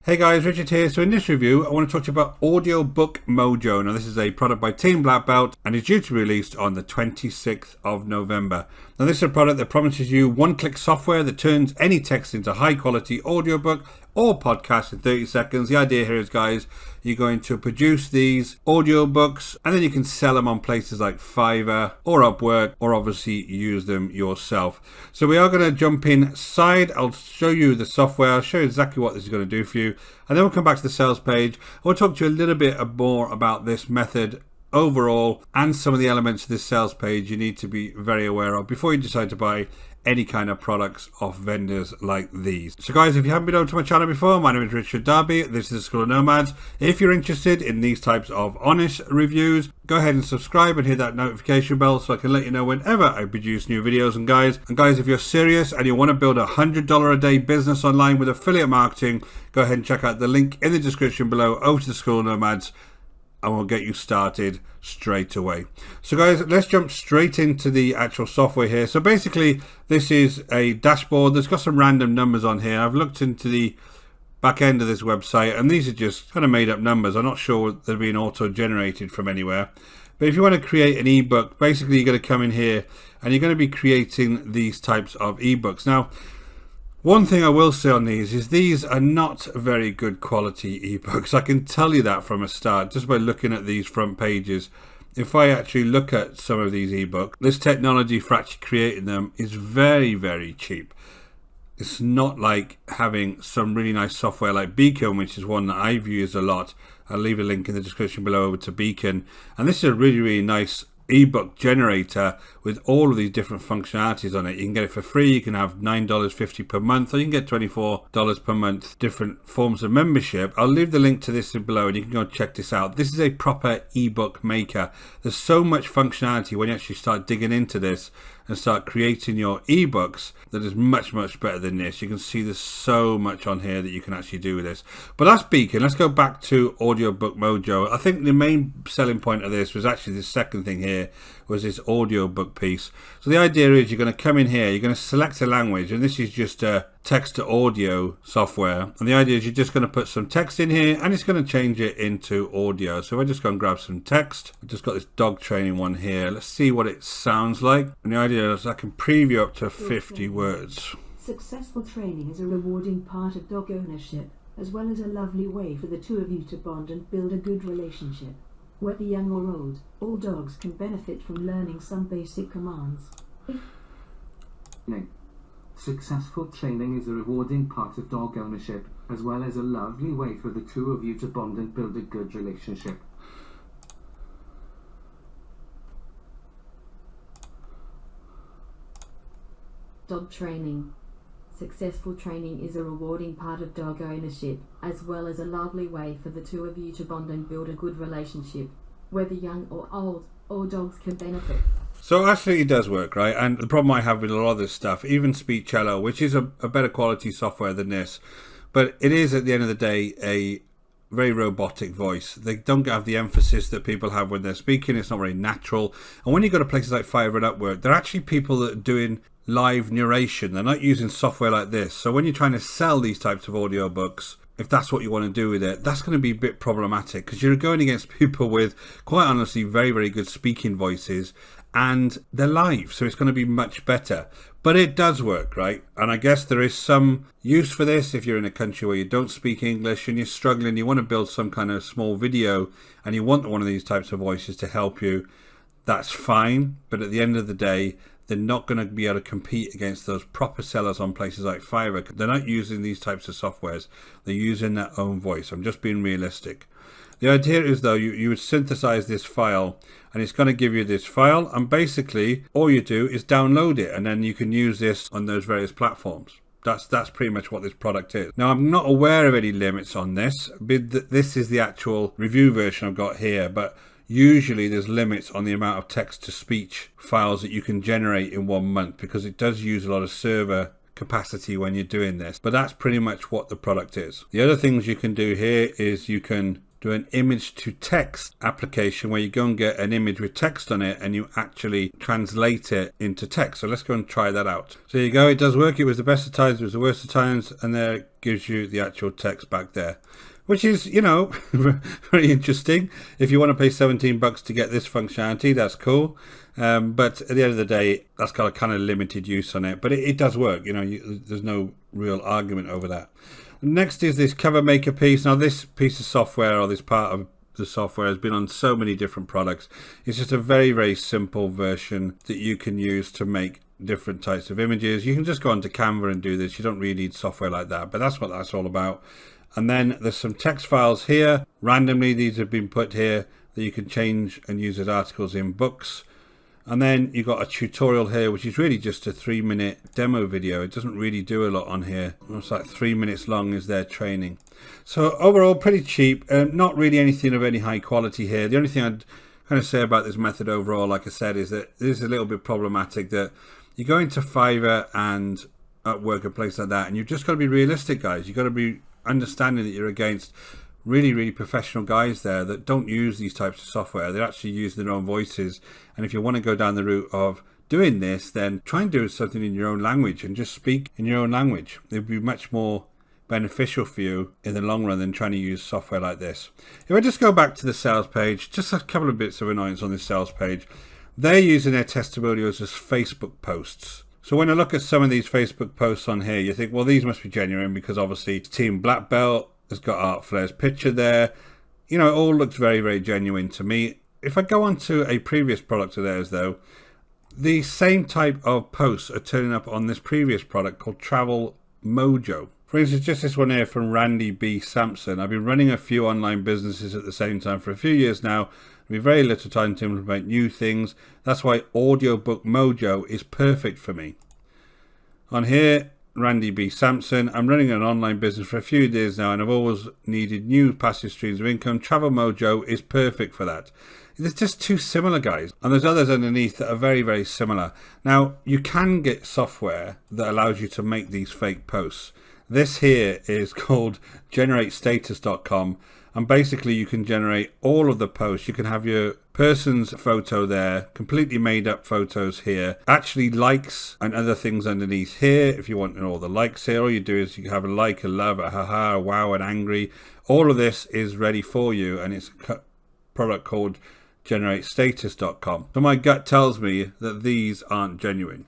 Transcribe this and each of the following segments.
Hey guys, Richard here. So in this review, I want to talk to you about AudioBook Mojo. Now this is a product by Team Black Belt and it's due to be released on the 26th of November. Now this is a product that promises you one-click software that turns any text into high-quality audiobook or podcast in 30 seconds. The idea here is, guys, you're going to produce these audiobooks and then you can sell them on places like Fiverr or Upwork, or obviously use them yourself. So we are going to jump inside. I'll show you the software. I'll show you exactly what this is going to do for you. And then we'll come back to the sales page. I will talk to you a little bit more about this method overall and some of the elements of this sales page you need to be very aware of before you decide to buy any kind of products off vendors like these. So guys, if you haven't been over to my channel before, my name is Richard Darby. This is the School of Nomads. If you're interested in these types of honest reviews, go ahead and subscribe and hit that notification bell so I can let you know whenever I produce new videos. And guys, if you're serious and you want to build a $100 a day business online with affiliate marketing, go ahead and check out the link in the description below over to the School of Nomads, and we'll get you started straight away. So guys, let's jump straight into the actual software here. So basically, this is a dashboard that's got some random numbers on here. I've looked into the back end of this website and these are just kind of made up numbers. I'm not sure they're being auto-generated from anywhere. But if you want to create an ebook, basically you're going to come in here and you're going to be creating these types of ebooks. Now, one thing I will say on these are not very good quality ebooks. I can tell you that from a start just by looking at these front pages. If I actually look at some of these ebooks, this technology for actually creating them is very, very cheap. It's not like having some really nice software like Beacon, which is one that I've used a lot. I'll leave a link in the description below over to Beacon. And this is a really, really nice ebook generator with all of these different functionalities on it. You can get it for free. You can have $9.50 per month, or you can get $24 per month, different forms of membership. I'll leave the link to this below and you can go check this out. This is a proper ebook maker. There's so much functionality when you actually start digging into this and start creating your ebooks that is much, much better than this. You can see there's so much on here that you can actually do with this. But that's Beacon. Let's go back to AudioBook Mojo. I think the main selling point of this was actually this second thing here, was this audiobook piece. So the idea is you're going to come in here, you're going to select a language, and this is just a text to audio software. And the idea is you're just going to put some text in here and it's going to change it into audio. So we're just going to grab some text. I've just got this dog training one here. Let's see what it sounds like. And the idea is I can preview up to 50 words. Successful training is a rewarding part of dog ownership, as well as a lovely way for the two of you to bond and build a good relationship. Whether young or old, all dogs can benefit from learning some basic commands. Successful training is a rewarding part of dog ownership, as well as a lovely way for the two of you to bond and build a good relationship. Dog training. Successful training is a rewarding part of dog ownership, as well as a lovely way for the two of you to bond and build a good relationship. Whether young or old, all dogs can benefit. So actually it does work, right? And the problem I have with a lot of this stuff, even Speechello, which is a better quality software than this, but it is at the end of the day a very robotic voice. They don't have the emphasis that people have when they're speaking. It's not very natural. And when you go to places like Fiverr and Upwork, they're actually people that are doing live narration. They're not using software like this. So when you're trying to sell these types of audiobooks, if that's what you want to do with it, that's going to be a bit problematic because you're going against people with, quite honestly, very, very good speaking voices and they're live. So it's going to be much better. But it does work, right? And I guess there is some use for this if you're in a country where you don't speak English and you're struggling, you want to build some kind of small video and you want one of these types of voices to help you. That's fine. But at the end of the day, they're not going to be able to compete against those proper sellers on places like Fiverr. They're not using these types of softwares. They're using their own voice. I'm just being realistic. The idea is, though, you would synthesize this file and it's going to give you this file. And basically, all you do is download it and then you can use this on those various platforms. That's pretty much what this product is. Now, I'm not aware of any limits on this. This is the actual review version I've got here, but usually there's limits on the amount of text to speech files that you can generate in 1 month because it does use a lot of server capacity when you're doing this. But that's pretty much what the product is. The other things you can do here is you can do an image to text application where you go and get an image with text on it and you actually translate it into text. So let's go and try that out. So there you go, it does work. It was the best of times, it was the worst of times, and there it gives you the actual text back there, which is, you know, very interesting. If you want to pay $17 to get this functionality, that's cool. But at the end of the day, that's got a kind of limited use on it, but it does work. You know, there's no real argument over that. Next is this cover maker piece. Now this piece of software, or this part of the software, has been on so many different products. It's just a very, very simple version that you can use to make different types of images. You can just go onto Canva and do this. You don't really need software like that, but that's what that's all about. And then there's some text files here. Randomly, these have been put here that you can change and use as articles in books. And then you've got a tutorial here, which is really just a 3-minute demo video. It doesn't really do a lot on here. It's like 3 minutes long is their training. So overall, pretty cheap. Not really anything of any high quality here. The only thing I'd kind of say about this method overall, like I said, is that it is a little bit problematic that you go into Fiverr and Upwork and places like that, and you've just got to be realistic, guys. You've got to be understanding that you're against really, really professional guys there that don't use these types of software. They actually use their own voices. And if you want to go down the route of doing this, then try and do something in your own language and just speak in your own language. It would be much more beneficial for you in the long run than trying to use software like this. If I just go back to the sales page, just a couple of bits of annoyance on this sales page. They're using their testimonials as Facebook posts. So when I look at some of these Facebook posts on here, you think, well, these must be genuine because obviously it's Team Black Belt. It's got Art Flair's picture there. You know, it all looks very, very genuine to me. If I go on to a previous product of theirs, though, the same type of posts are turning up on this previous product called Travel Mojo. For instance, just this one here from Randy B. Sampson. I've been running a few online businesses at the same time for a few years now. With very little time to implement new things. That's why AudioBook Mojo is perfect for me. On here, Randy B. Sampson. I'm running an online business for a few years now and I've always needed new passive streams of income. Travel Mojo is perfect for that. There's just two similar guys, and there's others underneath that are very, very similar. Now, you can get software that allows you to make these fake posts. This here is called GenerateStatus.com, and basically you can generate all of the posts. You can have your person's photo there, completely made up photos here, actually likes and other things underneath here. If you want all the likes here, all you do is you have a like, a love, a haha, a wow, an angry. All of this is ready for you, and it's a product called GenerateStatus.com. So my gut tells me that these aren't genuine,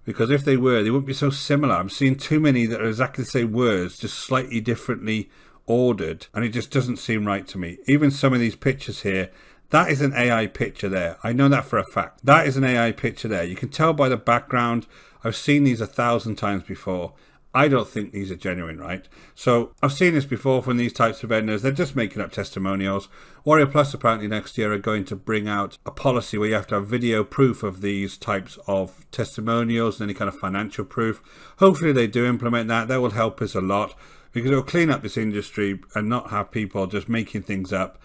because if they were, they wouldn't be so similar. I'm seeing too many that are exactly the same words, just slightly differently ordered, and it just doesn't seem right to me. Even some of these pictures here, that is an AI picture there. I know that for a fact. That is an AI picture there. You can tell by the background. I've seen these 1,000 times before. I don't think these are genuine, right? So I've seen this before from these types of vendors. They're just making up testimonials. Warrior Plus apparently next year are going to bring out a policy where you have to have video proof of these types of testimonials and any kind of financial proof. Hopefully they do implement that. That will help us a lot, because it will clean up this industry and not have people just making things up.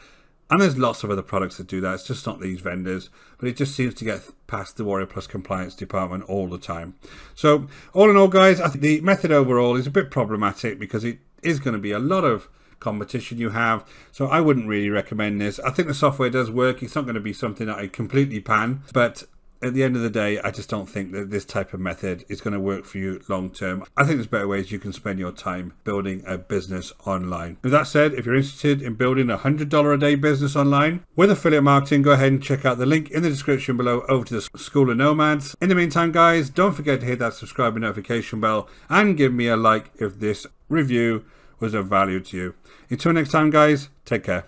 And there's lots of other products that do that. It's just not these vendors, but it just seems to get past the Warrior Plus compliance department all the time. So all in all, guys, I think the method overall is a bit problematic because it is going to be a lot of competition you have. So I wouldn't really recommend this. I think the software does work. It's not going to be something that I completely pan, but at the end of the day, I just don't think that this type of method is going to work for you long term. I think there's better ways you can spend your time building a business online. With that said, if you're interested in building a $100 a day business online with affiliate marketing, go ahead and check out the link in the description below over to the School of Nomads. In the meantime, guys, don't forget to hit that subscribe and notification bell and give me a like if this review was of value to you. Until next time, guys, take care.